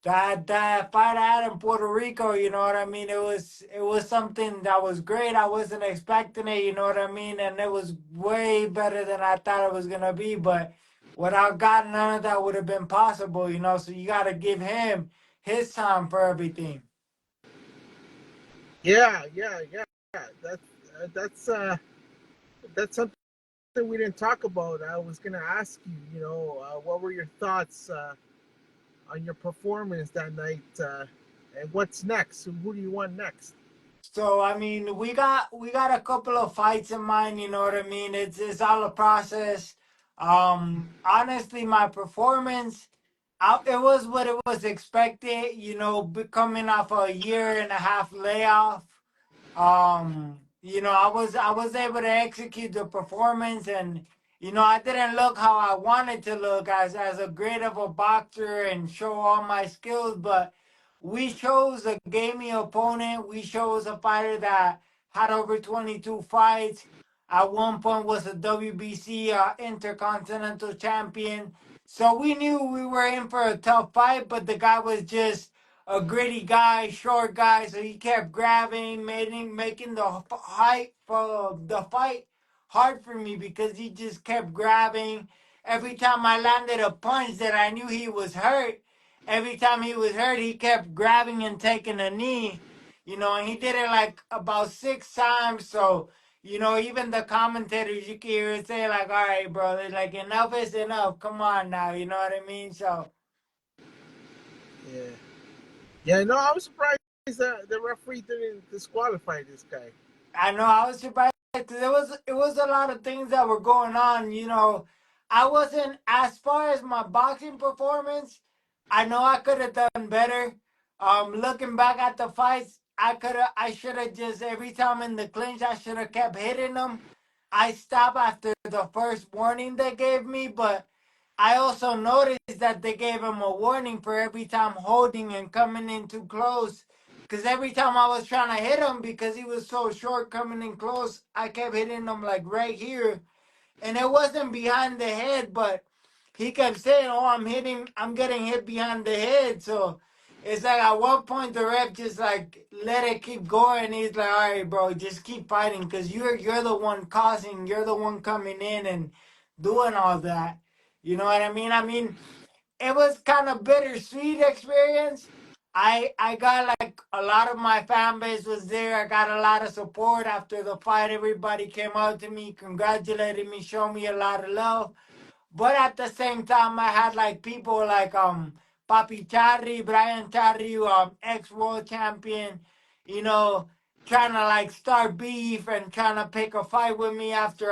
That fight I had in Puerto Rico, you know what I mean? It was something that was great. I wasn't expecting it, you know what I mean? And it was way better than I thought it was gonna be. But without God, none of that would have been possible, you know. So you gotta give him his time for everything. Yeah. That's that's uh, that's something we didn't talk about. I was gonna ask you, what were your thoughts on your performance that night, and what's next? Who do you want next? So I mean, we got a couple of fights in mind. You know what I mean? It's all a process. Honestly, my performance, it was what it was expected. You know, coming off a year and a half layoff. I was able to execute the performance, and I didn't look how I wanted to look as a great of a boxer and show all my skills, but we chose a gamey opponent. We chose a fighter that had over 22 fights. At one point was a WBC Intercontinental Champion. So we knew we were in for a tough fight, but the guy was just a gritty guy, short guy, so he kept grabbing, making the fight hard for me because he just kept grabbing. Every time I landed a punch that I knew he was hurt, every time he was hurt, he kept grabbing and taking a knee. And he did it like about 6 times. So, even the commentators, you can hear it say like, "All right, bro, like enough is enough. Come on now." You know what I mean? So Yeah, yeah. No, I was surprised that the referee didn't disqualify this guy. I know I was surprised because it was a lot of things that were going on. I wasn't as far as my boxing performance. I know I could have done better. Looking back at the fights, I should have just every time in the clinch, I should have kept hitting them. I stopped after the first warning they gave me, but I also noticed that they gave him a warning for every time holding and coming in too close. Because every time I was trying to hit him, because he was so short coming in close, I kept hitting him like right here. And it wasn't behind the head, but he kept saying, "Oh, I'm getting hit behind the head." So it's like at one point the ref just like let it keep going. He's like, "All right, bro, just keep fighting, because you're the one causing, you're the one coming in and doing all that." You know what I mean? I mean, it was kind of bittersweet experience. I got like a lot of my fan base was there. I got a lot of support after the fight. Everybody came out to me, congratulated me, showed me a lot of love. But at the same time, I had like people like Papi Charri, Brian Charri, ex world champion, you know, trying to like start beef and trying to pick a fight with me after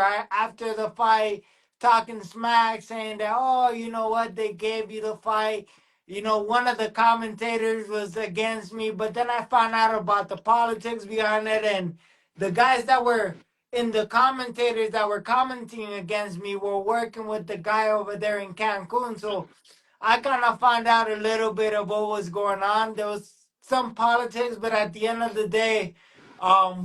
the fight, talking smack, saying that, "Oh, you know what, they gave you the fight." One of the commentators was against me, but then I found out about the politics behind it, and the guys that were in the commentators that were commenting against me were working with the guy over there in Cancun. So I kind of found out a little bit of what was going on. There was some politics, but at the end of the day,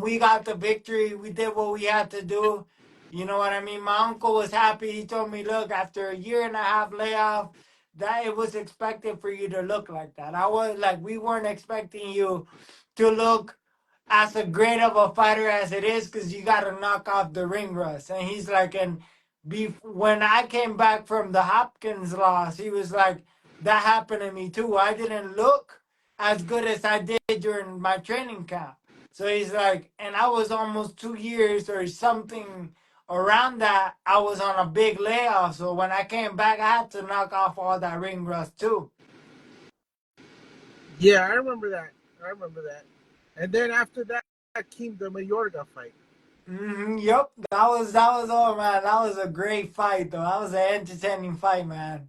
we got the victory. We did what we had to do. You know what I mean? My uncle was happy. He told me, "Look, after a year and a half layoff, that it was expected for you to look like that." I was like, "We weren't expecting you to look as a great of a fighter as it is, because you got to knock off the ring rust." And he's like, when I came back from the Hopkins loss, he was like, "That happened to me too. I didn't look as good as I did during my training camp." So he's like, and I was almost 2 years or something around that. I was on a big layoff. So when I came back, I had to knock off all that ring rust too. Yeah, I remember that. I remember that. And then after that came the Mayorga fight. Yep. That was all, man. That was a great fight though. That was an entertaining fight, man.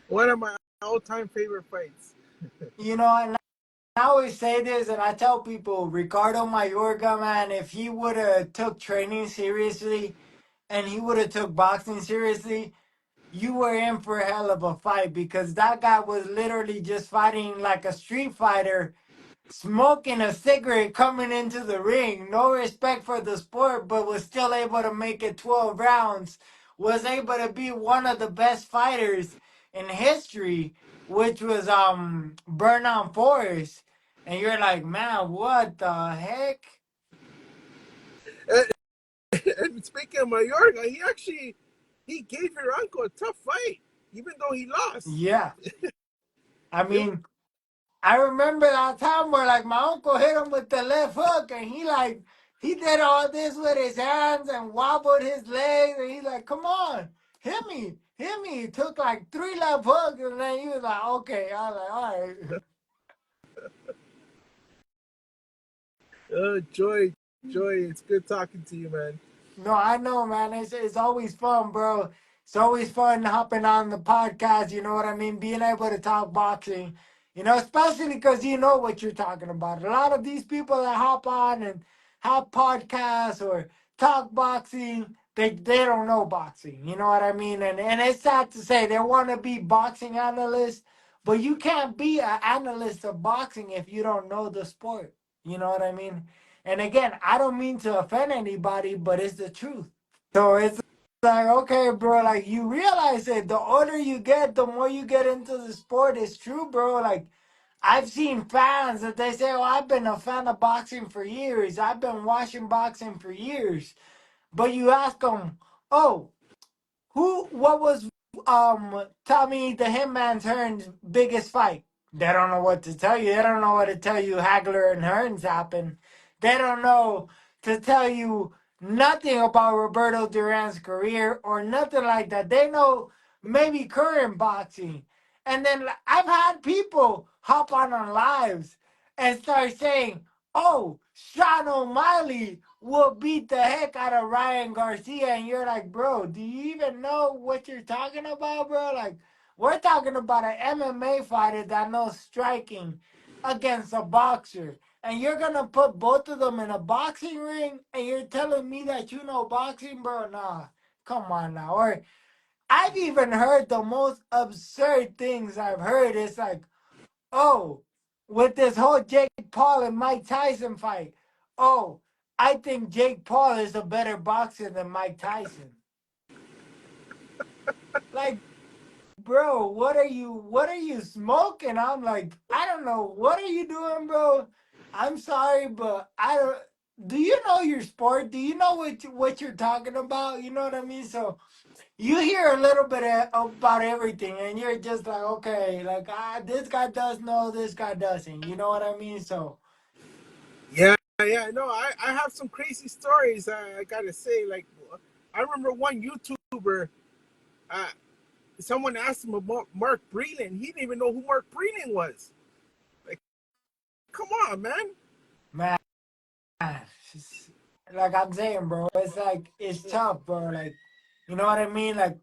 One of my all-time favorite fights. And I always say this, and I tell people, Ricardo Mayorga, man, if he would have took training seriously and he would have took boxing seriously, you were in for a hell of a fight, because that guy was literally just fighting like a street fighter, smoking a cigarette coming into the ring. No respect for the sport, but was still able to make it 12 rounds. Was able to be one of the best fighters in history. which was Burn on Forest, and you're like, man, what the heck? And, and speaking of Mayorga, he gave your uncle a tough fight, even though he lost. Yeah, I It, mean, I remember that time where like my uncle hit him with the left hook, and he did all this with his hands and wobbled his legs, and he's like, "Come on, hit me." He took like three left hooks, and then he was like, "Okay." I was like, "All right." Joy, it's good talking to you, man. No, I know, man. It's always fun, bro. It's always fun hopping on the podcast. You know what I mean? Being able to talk boxing. You know, especially because you know what you're talking about. A lot of these people that hop on and have podcasts or talk boxing, they don't know boxing. You know what I mean? And it's sad to say they want to be boxing analysts, but you can't be an analyst of boxing if you don't know the sport. You know what I mean? And again, I don't mean to offend anybody, but it's the truth. So it's like, okay, bro, like you realize it. The older you get, the more you get into the sport. It's true, bro. Like I've seen fans that they say, oh, I've been a fan of boxing for years. I've been watching boxing for years. But you ask them, oh, what was Tommy the Hitman Hearns' biggest fight? They don't know what to tell you. They don't know what to tell you Hagler and Hearns happened. They don't know to tell you nothing about Roberto Duran's career or nothing like that. They know maybe current boxing. And then I've had people hop on lives and start saying, oh, Sean O'Malley will beat the heck out of Ryan Garcia. And you're like, bro, do you even know what you're talking about, bro? Like, we're talking about an MMA fighter that knows striking against a boxer. And you're going to put both of them in a boxing ring and you're telling me that you know boxing, bro? Nah, come on now. Or I've even heard the most absurd things I've heard. It's like, oh, with this whole Jake Paul and Mike Tyson fight. Oh, I think Jake Paul is a better boxer than Mike Tyson. Like, bro, what are you smoking? I'm like, I don't know. What are you doing, bro? I'm sorry, but I don't do you know your sport? Do you know what you're talking about? You know what I mean? So you hear a little bit about everything, and you're just like, okay, like this guy does know, this guy doesn't. You know what I mean? So Yeah. No, I have some crazy stories. I gotta say, like, I remember one YouTuber. Uh, Someone asked him about Mark Breland. He didn't even know who Mark Breland was. Like, come on, man. man, it's- like I'm saying, bro, it's like it's tough, bro. Like, you know what I mean? Like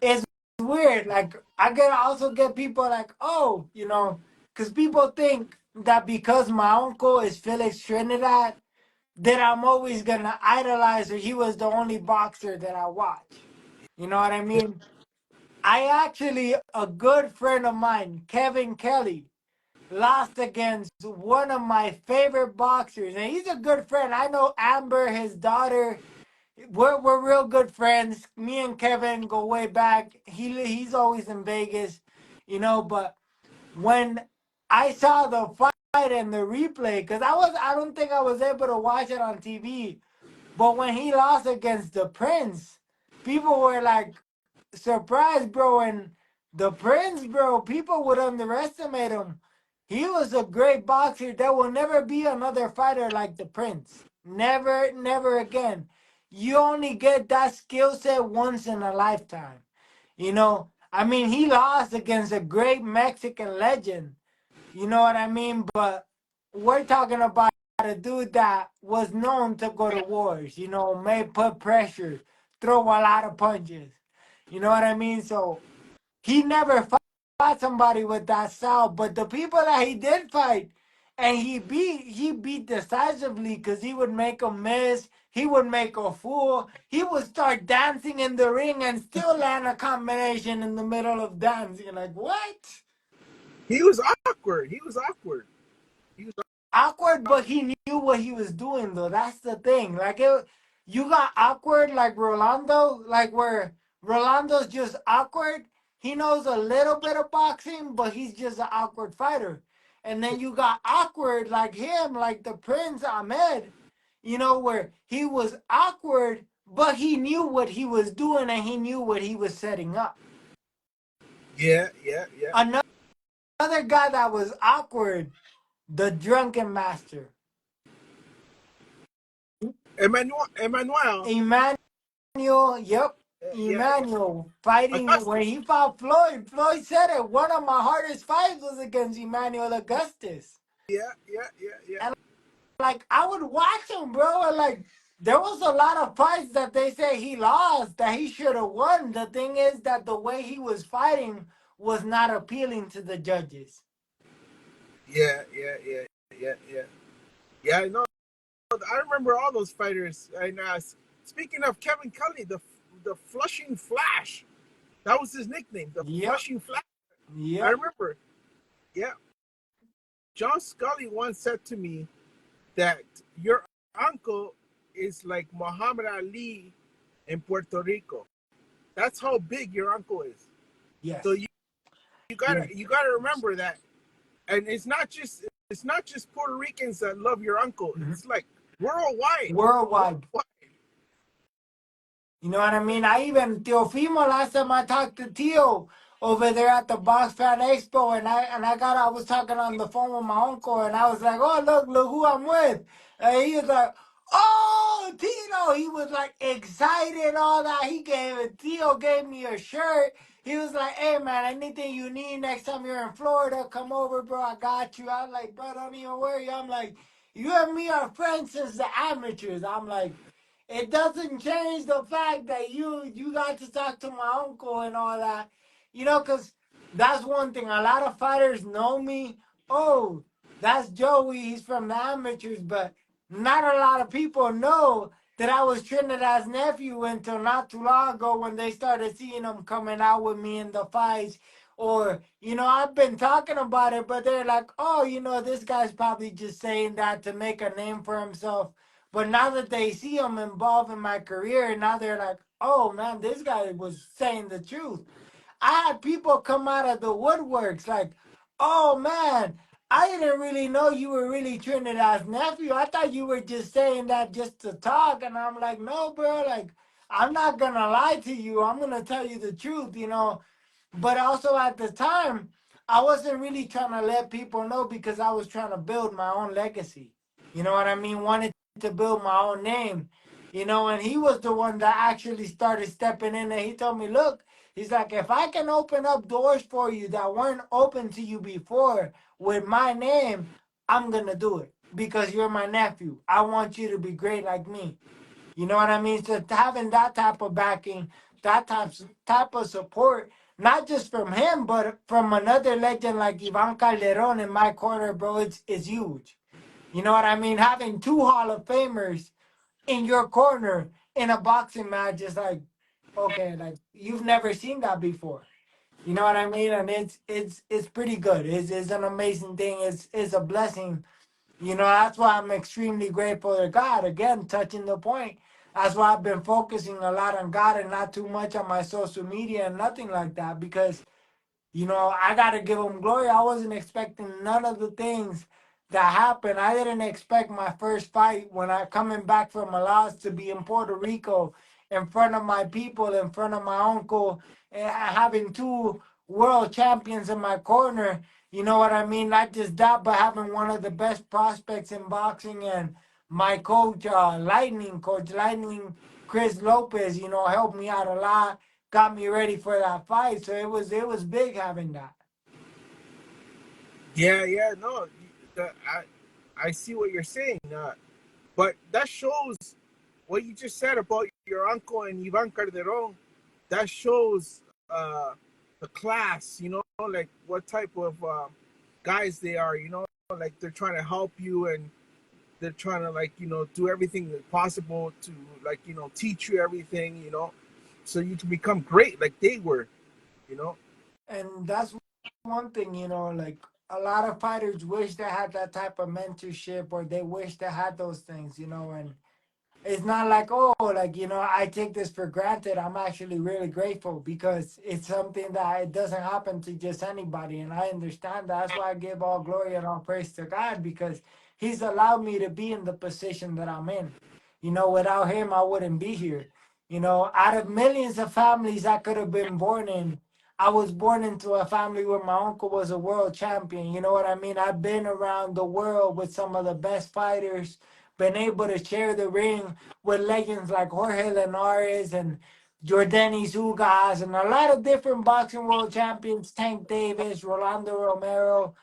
it's weird. Like I get also get people like, oh, because people think that because my uncle is Felix Trinidad, that I'm always gonna idolize or he was the only boxer that I watch. You know what I mean? I actually a good friend of mine, Kevin Kelly, lost against one of my favorite boxers, and he's a good friend. I know Amber, his daughter. We're real good friends. Me and Kevin go way back. He's always in Vegas, But when I saw the fight and the replay, because I don't think I was able to watch it on TV. But when he lost against the Prince, people were like surprised, bro. And the Prince, bro, people would underestimate him. He was a great boxer. There will never be another fighter like the Prince. Never, never again. You only get that skill set once in a lifetime. I mean, he lost against a great Mexican legend. You know what I mean? But we're talking about a dude that was known to go to wars, may put pressure, throw a lot of punches. You know what I mean? So he never fought somebody with that style. But the people that he did fight, and he beat decisively because he would make a miss. He would make a fool. He would start dancing in the ring and still land a combination in the middle of dancing. Like, what? He was awkward. He was awkward. He was Awkward, but he knew what he was doing though. That's the thing. You got awkward like Rolando, like where Rolando's just awkward. he knows a little bit of boxing, but he's just an awkward fighter. And then you got awkward like him, like the Prince Ahmed, where he was awkward, but he knew what he was doing and he knew what he was setting up. Yeah, yeah, yeah. Another guy that was awkward, the Drunken Master. Emmanuel. Emmanuel, yep. Yeah, yeah. Emmanuel fighting when Augustus. he fought Floyd. Floyd said it. One of my hardest fights was against Emmanuel Augustus. Yeah, yeah, yeah, yeah. And like I would watch him, bro. And like there was a lot of fights that they say he lost that he should have won. The thing is that the way he was fighting was not appealing to the judges. Yeah, yeah, yeah, yeah, yeah. Yeah, I know. I remember all those fighters. And speaking of Kevin Kelly, the Flushing Flash, that was his nickname, the Yep. Flushing Flash. I Yep. remember. Yeah, John Scully once said to me that your uncle is like Muhammad Ali in Puerto Rico. That's how big your uncle is. So Yes. you gotta Yes. you gotta remember that. And it's not just Puerto Ricans that love your uncle. Mhm. It's like worldwide. Worldwide. Worldwide. You know what I mean? I even Teofimo last time I talked to Tio over there at the Box Fan Expo, and I was talking on the phone with my uncle, and I was like, "Oh, look who I'm with," and he was like, "Oh, Tino," he was like excited, all that. Tio gave me a shirt. He was like, "Hey man, anything you need next time you're in Florida, come over, bro. I got you." I was like, "Bro, don't even worry." I'm like, "You and me are friends since the amateurs." I'm like, it doesn't change the fact that you got to talk to my uncle and all that, because that's one thing. A lot of fighters know me. Oh, that's Joey. He's from the amateurs, but not a lot of people know that I was Trinidad's nephew until not too long ago when they started seeing him coming out with me in the fights. Or, I've been talking about it, but they're like, oh, this guy's probably just saying that to make a name for himself. But now that they see him involved in my career, now they're like, oh man, this guy was saying the truth. I had people come out of the woodworks like, oh man, I didn't really know you were really Trinidad's nephew. I thought you were just saying that just to talk. And I'm like, no, bro, like, I'm not going to lie to you. I'm going to tell you the truth. But also at the time, I wasn't really trying to let people know because I was trying to build my own legacy. You know what I mean? Wanted to build my own name. And he was the one that actually started stepping in and he told me, look, he's like, if I can open up doors for you that weren't open to you before with my name, I'm going to do it because you're my nephew. I want you to be great like me. You know what I mean? So having that type of backing, that type of support, not just from him, but from another legend like Ivan Calderon in my corner, bro, it's huge. You know what I mean? Having two Hall of Famers in your corner in a boxing match is like, okay, like you've never seen that before. You know what I mean? And it's pretty good. It's an amazing thing. It's a blessing. That's why I'm extremely grateful to God. Again, touching the point. That's why I've been focusing a lot on God and not too much on my social media and nothing like that because I got to give him glory. I wasn't expecting none of the things that happened. I didn't expect my first fight when I coming back from a loss to be in Puerto Rico in front of my people, in front of my uncle, and having two world champions in my corner. You know what I mean? Not just that, but having one of the best prospects in boxing and my coach, Coach Lightning, Chris Lopez, helped me out a lot, got me ready for that fight. So it was big having that. Yeah, yeah, no. I see what you're saying. But that shows what you just said about your uncle and Ivan Calderon. That shows the class, like what type of guys they are, like they're trying to help you and they're trying to like, do everything possible to like, teach you everything, so you can become great like they were, you know. And that's one thing, like a lot of fighters wish they had that type of mentorship or they wish they had those things, and it's not like, oh, like, I take this for granted. I'm actually really grateful because it's something that it doesn't happen to just anybody, and I understand that. That's why I give all glory and all praise to God, because He's allowed me to be in the position that I'm in. Without Him, I wouldn't be here. Out of millions of families I could have been born in, I was born into a family where my uncle was a world champion. You know what I mean? I've been around the world with some of the best fighters, been able to share the ring with legends like Jorge Linares and Jordanis Ugas and a lot of different boxing world champions, Tank Davis, Rolando Romero,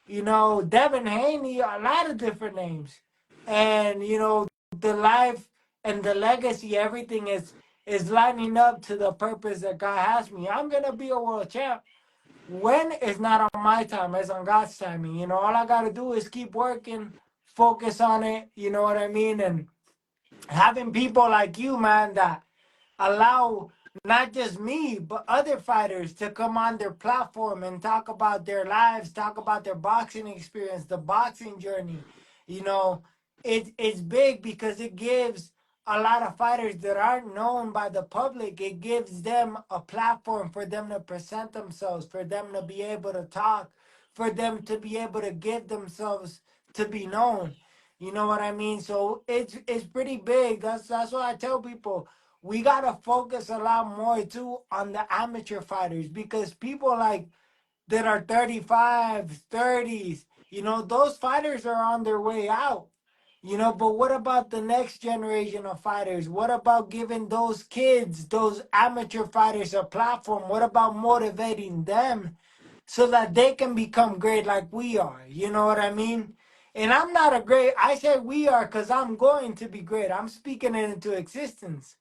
Devin Haney, a lot of different names. And, the life and the legacy, everything is lining up to the purpose that God has me. I'm gonna be a world champ. When it's not on my time, it's on God's timing. All I gotta do is keep working, focus on it, you know what I mean? And having people like you, man, that allow not just me, but other fighters to come on their platform and talk about their lives, talk about their boxing experience, the boxing journey. You know, it's big because it gives a lot of fighters that aren't known by the public, it gives them a platform for them to present themselves, for them to be able to talk, for them to be able to give themselves to be known. You know what I mean? So it's pretty big. That's why I tell people we gotta focus a lot more too on the amateur fighters, because people like that are 35, 30s, those fighters are on their way out. But what about the next generation of fighters? What about giving those kids, those amateur fighters, a platform? What about motivating them so that they can become great like we are? You know what I mean? And I'm not a great, I say we are because I'm going to be great. I'm speaking it into existence.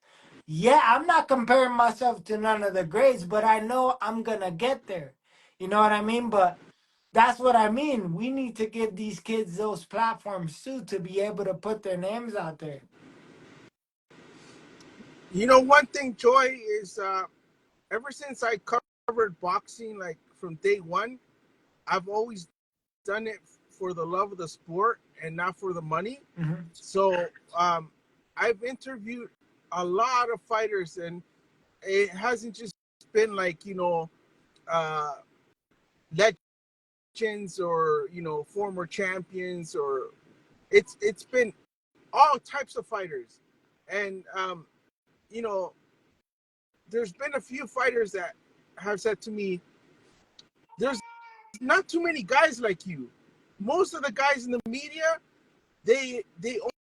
Yeah, I'm not comparing myself to none of the greats, but I know I'm going to get there. You know what I mean? But that's what I mean. We need to give these kids those platforms too to be able to put their names out there. One thing, Joy, is ever since I covered boxing, like from day one, I've always done it for the love of the sport and not for the money. Mm-hmm. So I've interviewed a lot of fighters, and it hasn't just been like uh, legends or former champions, or it's been all types of fighters, and you know there's been a few fighters that have said to me, "There's not too many guys like you. Most of the guys in the media, they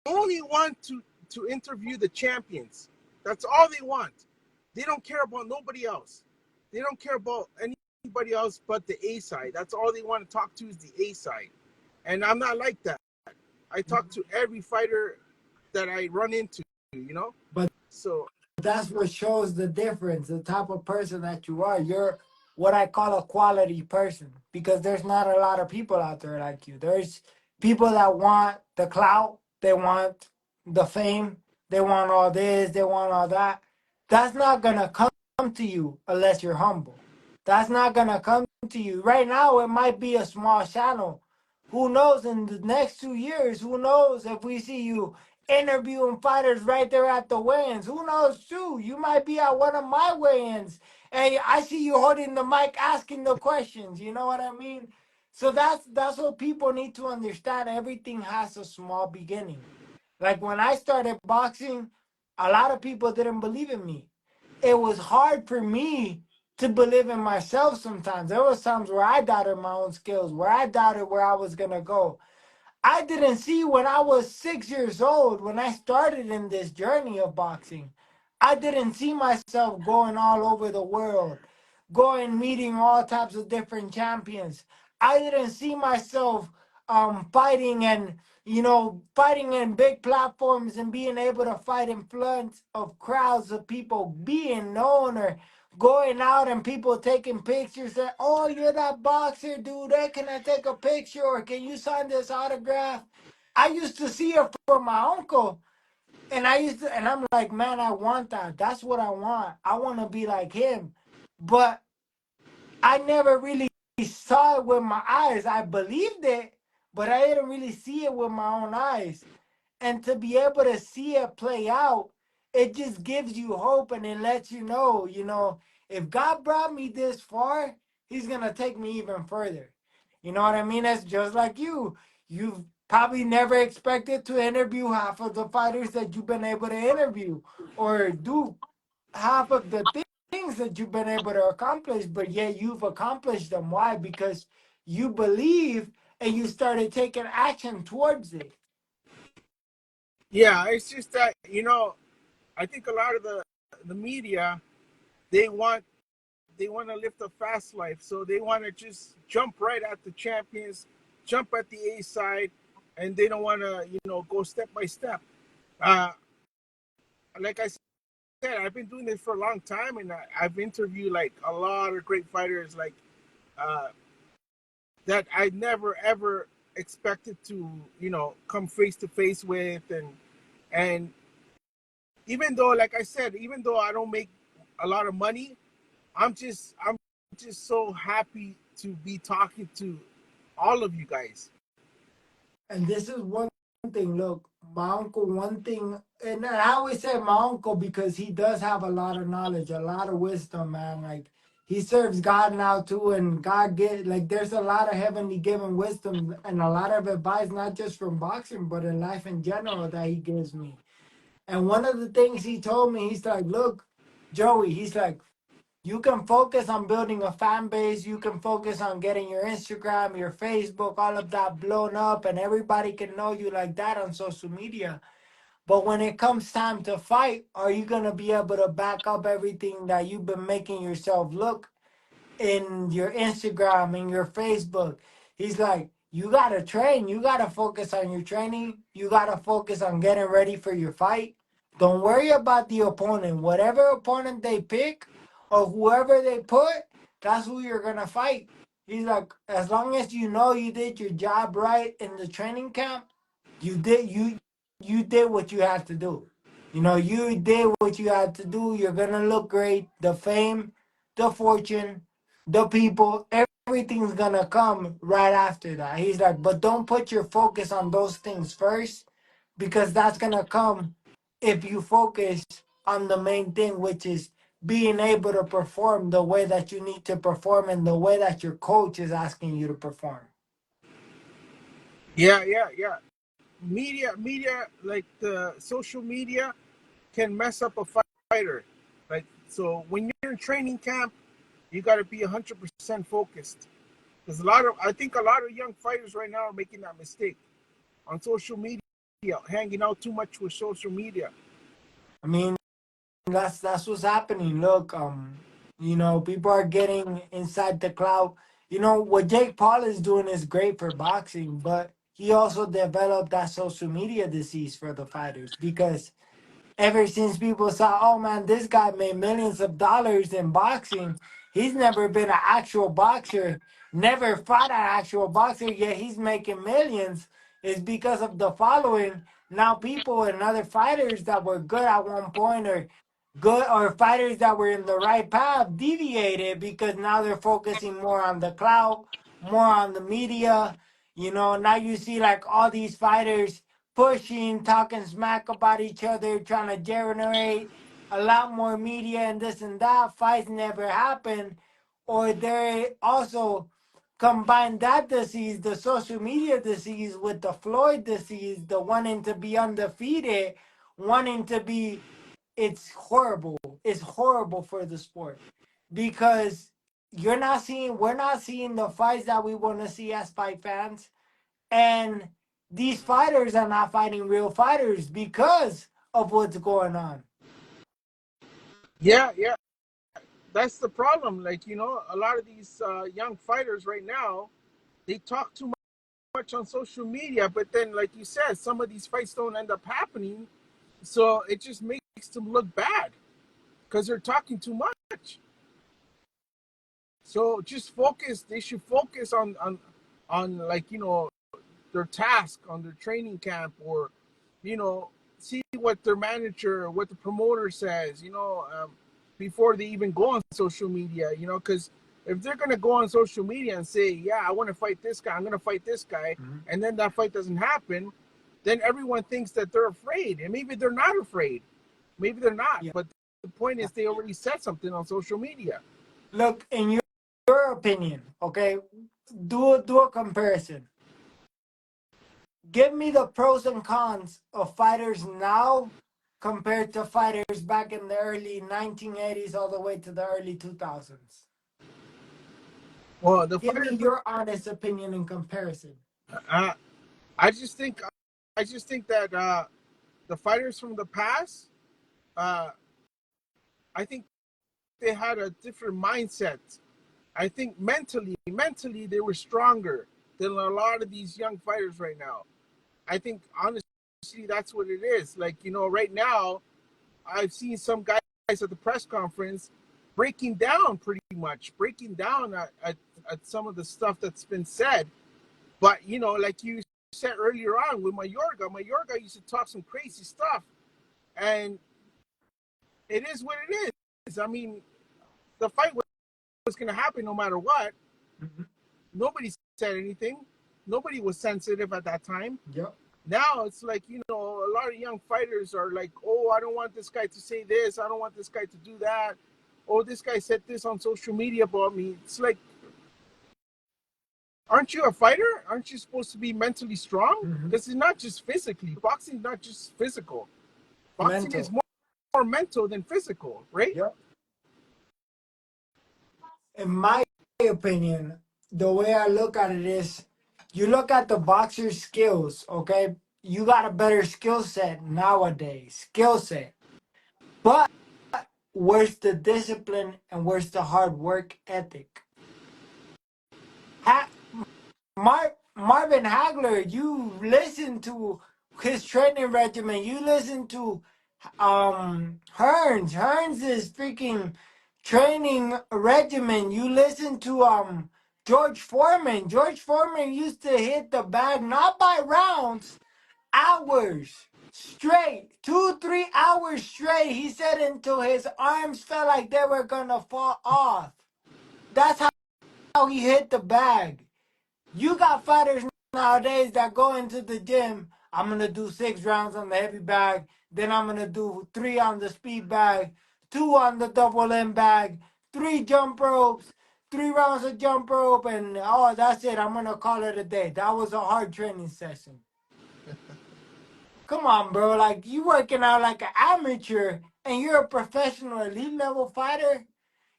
only want to interview the champions. That's all they want. They don't care about nobody else. They don't care about anybody else but the A side. That's all they want to talk to is the A side. And I'm not like that. I talk to every fighter that I run into, you know? But So that's what shows the difference, the type of person that you are. You're what I call a quality person, because there's not a lot of people out there like you. There's people that want the clout, they want the fame, they want all this, they want all that. That's not going to come to you unless you're humble. That's not going to come to you. Right now, it might be a small channel. Who knows in the next 2 years? Who knows if we see you interviewing fighters right there at the weigh-ins? Who knows too? You might be at one of my weigh-ins, and I see you holding the mic, asking the questions. You know what I mean? So that's what people need to understand. Everything has a small beginning. Like when I started boxing, a lot of people didn't believe in me. It was hard for me to believe in myself sometimes. There was times where I doubted my own skills, where I doubted where I was gonna go. I didn't see when I was 6 years old, when I started in this journey of boxing. I didn't see myself going all over the world, going meeting all types of different champions. I didn't see myself fighting and fighting in big platforms and being able to fight in front of crowds of people, being known, or going out and people taking pictures that, oh, you're that boxer dude, hey, can I take a picture or can you sign this autograph? I used to see it from my uncle, and I'm like, man, I want that. That's what I want. I want to be like him. But I never really saw it with my eyes. I believed it, but I didn't really see it with my own eyes. And to be able to see it play out, it just gives you hope and it lets you know, if God brought me this far, he's going to take me even further. You know what I mean? It's just like you. You've probably never expected to interview half of the fighters that you've been able to interview or do half of the things that you've been able to accomplish, but yet you've accomplished them. Why? Because you believe and you started taking action towards it. Yeah, it's just that, I think a lot of the media, they want they want to live a fast life, so they want to just jump right at the champions, jump at the A side, and they don't want to go step by step. Uh, like I said, I've been doing this for a long time, and I've interviewed like a lot of great fighters, like uh, that I never ever expected to come face to face with, and even though, like I said, even though I don't make a lot of money, I'm just so happy to be talking to all of you guys. And this is one thing. Look, my uncle, one thing, and I always say my uncle because he does have a lot of knowledge, a lot of wisdom, man. Like he serves God now too, and God get like there's a lot of heavenly given wisdom and a lot of advice, not just from boxing, but in life in general that he gives me. And one of the things he told me, he's like, look, Joey, he's like, you can focus on building a fan base. You can focus on getting your Instagram, your Facebook, all of that blown up, and everybody can know you like that on social media. But when it comes time to fight, are you going to be able to back up everything that you've been making yourself look in your Instagram, in your Facebook? He's like, you got to train. You got to focus on your training. You got to focus on getting ready for your fight. Don't worry about the opponent. Whatever opponent they pick or whoever they put, that's who you're going to fight. He's like, as long as you know you did your job right in the training camp, you did what you had to do. You know, you did what you had to do. You're going to look great. The fame, the fortune, the people, everything's gonna come right after that. He's like, but don't put your focus on those things first because that's gonna come if you focus on the main thing, which is being able to perform the way that you need to perform and the way that your coach is asking you to perform. Yeah, yeah, yeah. Media, like the social media, can mess up a fighter. Like, so when you're in training camp, you got to be 100% focused. Because I think a lot of young fighters right now are making that mistake on social media, hanging out too much with social media. I mean, that's what's happening. Look, you know, people are getting inside the cloud. You know what Jake Paul is doing is great for boxing, but he also developed that social media disease for the fighters because ever since people saw, oh man, this guy made millions of dollars in boxing, he's never been an actual boxer, never fought an actual boxer, yet he's making millions, is because of the following. Now people and other fighters that were good at one point or good or fighters that were in the right path deviated because now they're focusing more on the clout, more on the media. You know, now you see like all these fighters pushing, talking smack about each other, trying to generate a lot more media and this and that. Fights never happen. Or they also combine that disease, the social media disease, with the Floyd disease, the wanting to be undefeated, wanting to be. It's horrible. It's horrible for the sport because we're not seeing the fights that we want to see as fight fans, and these fighters are not fighting real fighters because of what's going on. Yeah, yeah. That's the problem. Like, a lot of these young fighters right now, they talk too much on social media, but then, like you said, some of these fights don't end up happening. So it just makes them look bad because they're talking too much. So just focus. They should focus on like their task, on their training camp, or see what their manager, what the promoter says. Before they even go on social media. Because if they're gonna go on social media and say, "Yeah, I want to fight this guy. I'm gonna fight this guy," Mhm. and then that fight doesn't happen, then everyone thinks that they're afraid, and maybe they're not afraid. Maybe they're not, Yeah. but the point is they already said something on social media. Look, in your opinion, okay, do a comparison. Give me the pros and cons of fighters now compared to fighters back in the early 1980s all the way to the early 2000s. Well, the Give me fighters, your honest opinion in comparison. uh, I just think, that the fighters from the past, uh, I think they had a different mindset. I think mentally they were stronger than a lot of these young fighters right now. I think honestly that's what it is. Like, right now I've seen some guys at the press conference breaking down at some of the stuff that's been said. But like you said earlier on with Mayorga used to talk some crazy stuff, and it is what it is. I mean, the fight was going to happen no matter what. Mhm. Nobody said anything. Nobody was sensitive at that time. Yep. Now it's like, a lot of young fighters are like, oh, I don't want this guy to say this. I don't want this guy to do that. Oh, this guy said this on social media about me. It's like, aren't you a fighter? Aren't you supposed to be mentally strong? Hmm. Because it's not just physically. Boxing is not just physical. Boxing is Mental. more mental than physical, right? Yep. In my opinion, the way I look at it is you look at the boxer's skills, okay? You got a better skill set nowadays. Skill set. But where's the discipline and where's the hard work ethic? Ha- Marvin Hagler, you listen to his training regimen. You listen to Hearns. Hearns is freaking training regimen. You listen to George Foreman. George Foreman used to hit the bag not by rounds, hours straight. 2, 3 hours straight. He said until his arms felt like they were gonna fall off. That's how he hit the bag. You got fighters nowadays that go into the gym. I'm gonna do 6 rounds on the heavy bag, then I'm gonna do 3 on the speed bag, 2 on the double M bag, 3 jump ropes, 3 rounds of jump rope, and oh, that's it. I'm gonna call it a day. That was a hard training session. Come on, bro. Like you working out like an amateur, and you're a professional elite level fighter.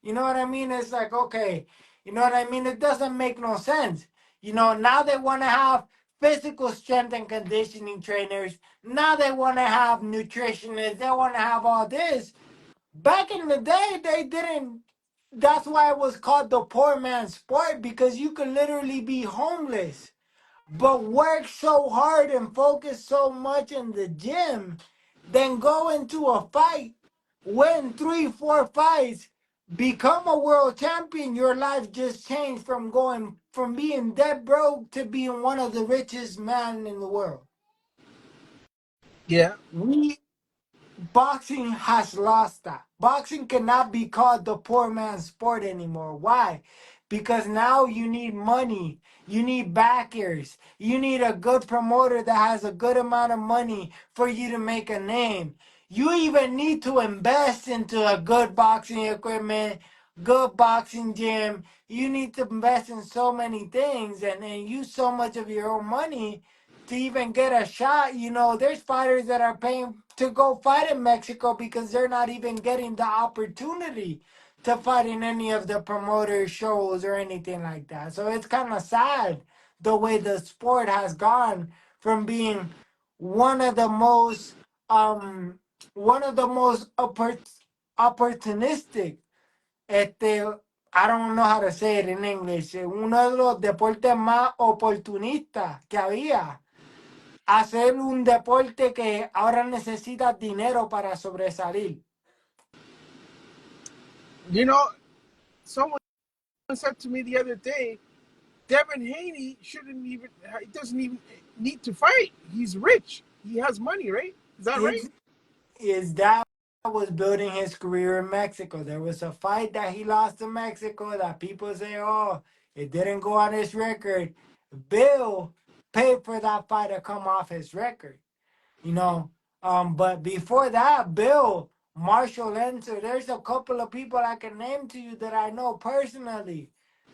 You know what I mean? It's like, okay, you know what I mean? It doesn't make no sense. Now they want to have physical strength and conditioning trainers. Now they want to have nutritionists. They want to have all this. Back in the day, they didn't. That's why it was called the poor man's sport because you could literally be homeless but work so hard and focus so much in the gym, then go into a fight, win 3, 4 fights, become a world champion, your life just changed from going from being dead broke to being one of the richest men in the world. Yeah. We Boxing has lost that. Boxing cannot be called the poor man's sport anymore. Why? Because now you need money. You need backers. You need a good promoter that has a good amount of money for you to make a name. You even need to invest into a good boxing equipment, good boxing gym. You need to invest in so many things and use so much of your own money to even get a shot. There's fighters that are paying to go fight in Mexico because they're not even getting the opportunity to fight in any of the promoter shows or anything like that. So it's kind of sad the way the sport has gone from being one of the most um opportunistic I don't know how to say it in English, uno de los deportes más oportunistas que había hacer un deporte que ahora necesita dinero para sobresalir. You know, someone said to me the other day, Devin Haney he doesn't even need to fight. He's rich. He has money, right? Is that right? It's is that was building his career in Mexico. There was a fight that he lost to Mexico that people say, oh, it didn't go on his record. Bill pay for that fight to come off his record, you know. But before that, Bill, Marshall Lenser, there's a couple of people I can name to you that I know personally.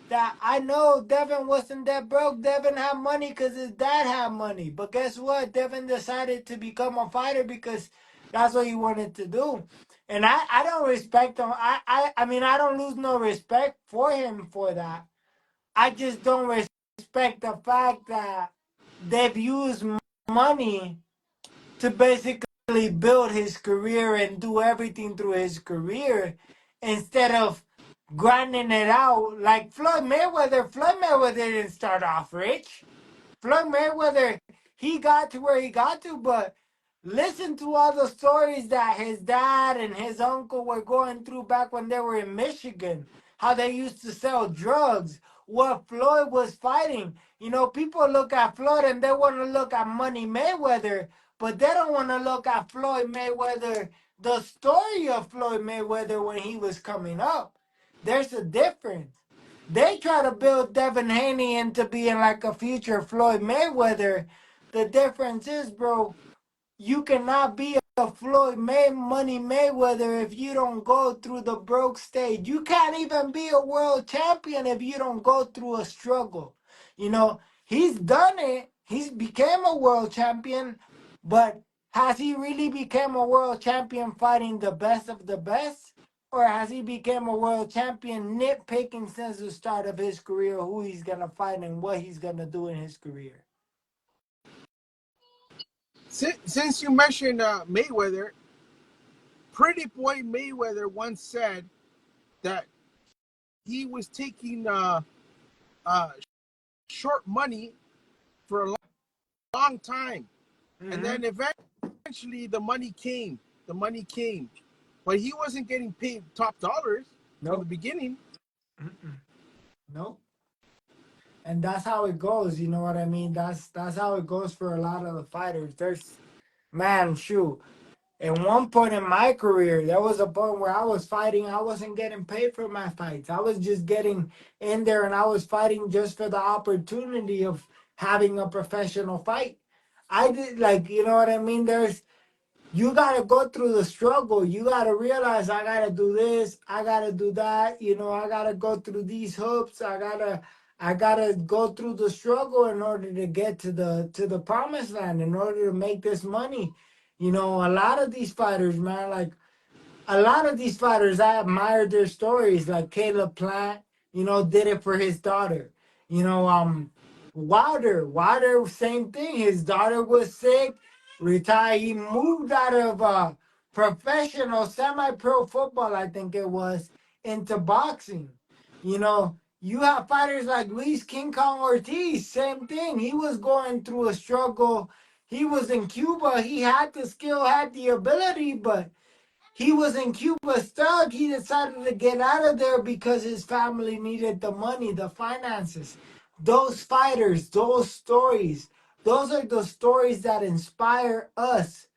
That I know Devin wasn't that broke. Devin had money because his dad had money. But guess what? Devin decided to become a fighter because that's what he wanted to do. And I don't respect him. I mean, I don't lose no respect for him for that. I just don't respect the fact that they've used money to basically build his career and do everything through his career instead of grinding it out like Floyd Mayweather. Floyd Mayweather didn't start off rich. Floyd Mayweather, he got to where he got to, but listen to all the stories that his dad and his uncle were going through back when they were in Michigan. How they used to sell drugs, what Floyd was fighting. You know, people look at Floyd and they want to look at Money Mayweather, but they don't want to look at Floyd Mayweather, the story of Floyd Mayweather when he was coming up. There's a difference. They try to build Devin Haney into being like a future Floyd Mayweather. The difference is, bro, you cannot be a Money Mayweather if you don't go through the broke stage. You can't even be a world champion if you don't go through a struggle. You know, he's done it. He's became a world champion, but has he really become a world champion fighting the best of the best? Or has he become a world champion nitpicking since the start of his career who he's gonna fight and what he's gonna do in his career? Since you mentioned Mayweather, Pretty Boy Mayweather once said that he was taking uh, short money for a long time, and Mm-hmm. then eventually the money came. The money came, but he wasn't getting paid top dollars from the Nope. beginning. Mm-mm. Nope. And that's how it goes. You know what I mean? That's how it goes for a lot of the fighters. There's man, shoot. At one point in my career, there was a point where I was fighting. I wasn't getting paid for my fights. I was just getting in there and I was fighting just for the opportunity of having a professional fight. I did like, you know what I mean? You gotta go through the struggle. You gotta realize I gotta do this, I gotta do that, you know, I gotta go through these hoops, I gotta go through the struggle in order to get to the promised land, in order to make this money. You know, a lot of these fighters, man, like a lot of these fighters, I admire their stories. Like Caleb Plant, you know, did it for his daughter. You know, Wilder, same thing. His daughter was sick, retired. He moved out of professional, semi-pro football, I think it was, into boxing. You know, you have fighters like Luis King Kong Ortiz, same thing. He was going through a struggle. He was in Cuba. He had the skill, had the ability, but he was in Cuba stuck. He decided to get out of there because his family needed the money, the finances. Those fighters, those stories, those are the stories that inspire us,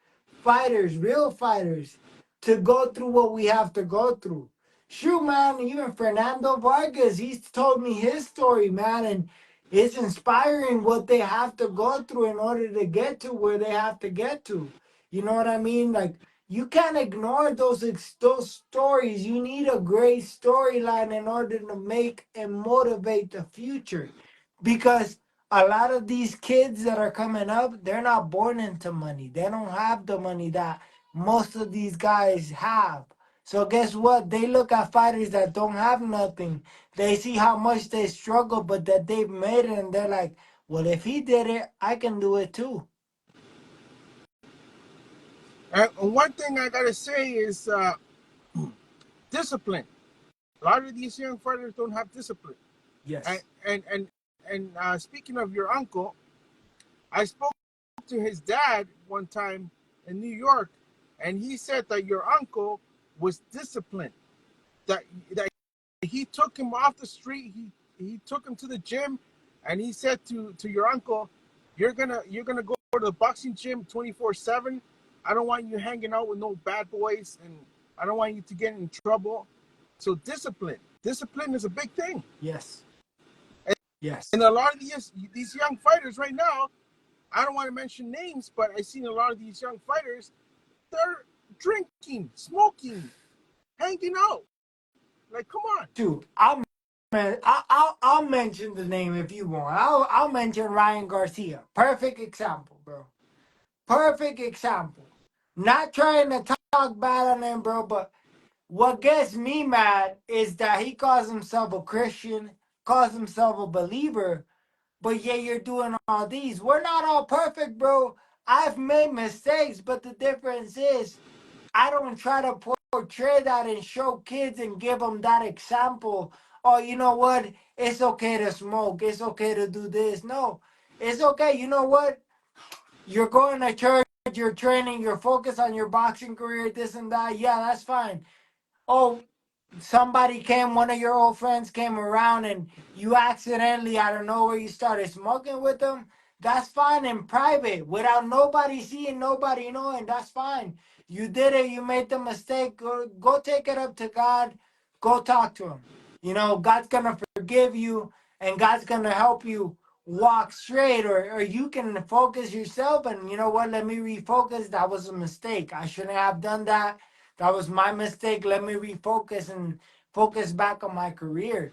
fighters, real fighters, to go through what we have to go through. Shoot, man, even Fernando Vargas, he's told me his story, man, and it's inspiring what they have to go through in order to get to where they have to get to. You know what I mean? Like, you can't ignore those stories. You need a great storyline in order to make and motivate the future, because a lot of these kids that are coming up, they're not born into money. They don't have the money that most of these guys have. So guess what? They look at fighters that don't have nothing. They see how much they struggle, but that they've made it, and they're like, "Well, if he did it, I can do it too." And one thing I gotta say is discipline. A lot of these young fighters don't have discipline. And Yes. and and speaking of your uncle, I spoke to his dad one time in New York, and he said that your uncle was disciplined. That he took him off the street. He took him to the gym, and he said to your uncle, you're gonna go to the boxing gym 24/7. I don't want you hanging out with no bad boys, and I don't want you to get in trouble. So discipline is a big thing. Yes. Yes. And a lot of these young fighters right now, I don't want to mention names, but I've seen a lot of these young fighters. They're drinking, smoking, hanging out. Like, come on. Dude, I'll mention the name if you want. I'll mention Ryan Garcia. Perfect example, bro. Perfect example. Not trying to talk bad on him, bro, but what gets me mad is that he calls himself a Christian, calls himself a believer, but yeah, you're doing all these. We're not all perfect, bro. I've made mistakes, but the difference is I don't try to portray that and show kids and give them that example. Oh, you know what? It's okay to smoke. It's okay to do this. No, it's okay. You know what? You're going to church, you're training, you're focused on your boxing career, this and that. Yeah, that's fine. Oh, somebody came, one of your old friends came around and you accidentally out of nowhere you started smoking with them, that's fine in private without nobody seeing, nobody knowing. That's fine. You did it, you made the mistake. Go take it up to God. Go talk to him. God's gonna forgive you and God's gonna help you walk straight, or you can focus yourself and you know what, let me refocus. That was a mistake. I shouldn't have done that. That was my mistake. Let me refocus and focus back on my career.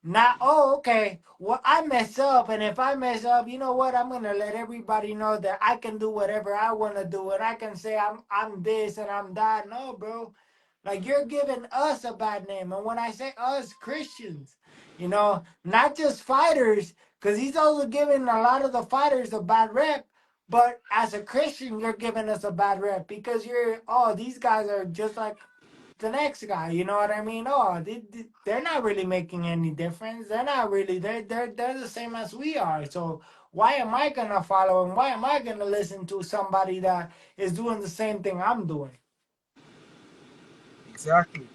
Not, oh, okay. Well, I mess up, and if I mess up, you know what? I'm gonna let everybody know that I can do whatever I want to do, and I can say I'm this and I'm that. No, bro. Like you're giving us a bad name, and when I say us, Christians, not just fighters, because he's also giving a lot of the fighters a bad rep. But as a Christian, you're giving us a bad rep because these guys are just like the next guy. You know what I mean? Oh, they're not really making any difference. They're not really. They're the same as we are. So why am I gonna follow and why am I gonna listen to somebody that is doing the same thing I'm doing? Exactly.